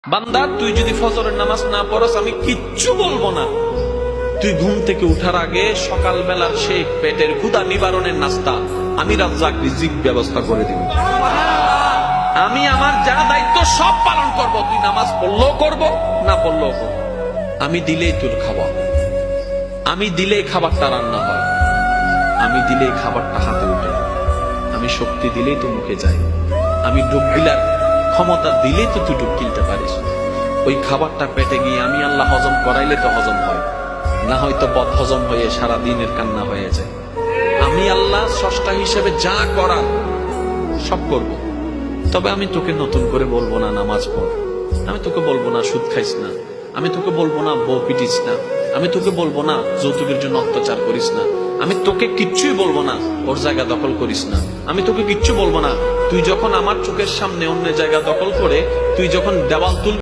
বান্দা তুই যদি ফজরের নামাজ না পড়স আমি কিচ্ছু বলবো না। তুই ঘুম থেকে উঠার আগে সকালবেলার সেই পেটের ক্ষুধা নিবারণের নাস্তা আমি রাজ্জাক রিজিক ব্যবস্থা করে দিব। আমি আমার যা দায়িত্ব সব পালন করব। তুই নামাজ পড়লেও করব, না পড়লেও করব। আমি দিলেই তোর খাবার, আমি দিলেই খাবারটা রান্না হয়, আমি দিলেই খাবারটা হাতে উঠে, আমি শক্তি দিলেই তো মুখে যায়, আমি ডুব গিলার ক্ষমতা দিলেই তো তুই ডুব গিলতে পারিস। ওই খাবারটা পেটে গিয়ে আমি আল্লাহ হজম করাইলে তো হজম হয়, না হয়তো বদ হজম হয়ে সারা দিনের কান্না হয়ে যায়। আমি আল্লাহ স্রষ্টা হিসেবে যা করার সব করব। তবে আমি তোকে নতুন করে বলবো না নামাজ পড়, আমি তোকে বলবো না সুদ খাইস না, আমি তোকে বলবো না বউ পিটিস না, আমি তোকে বলবো না যৌতুকের জন্য অত্যাচার করিস না, আমি তোকে কিচ্ছুই বলবো না ওর জায়গা দখল করিস না, আমি তোকে কিচ্ছু বলবো না তুই যখন আমার চোখের সামনে অন্য জায়গা দখল করে তুই যখন দেওয়াল তুলবি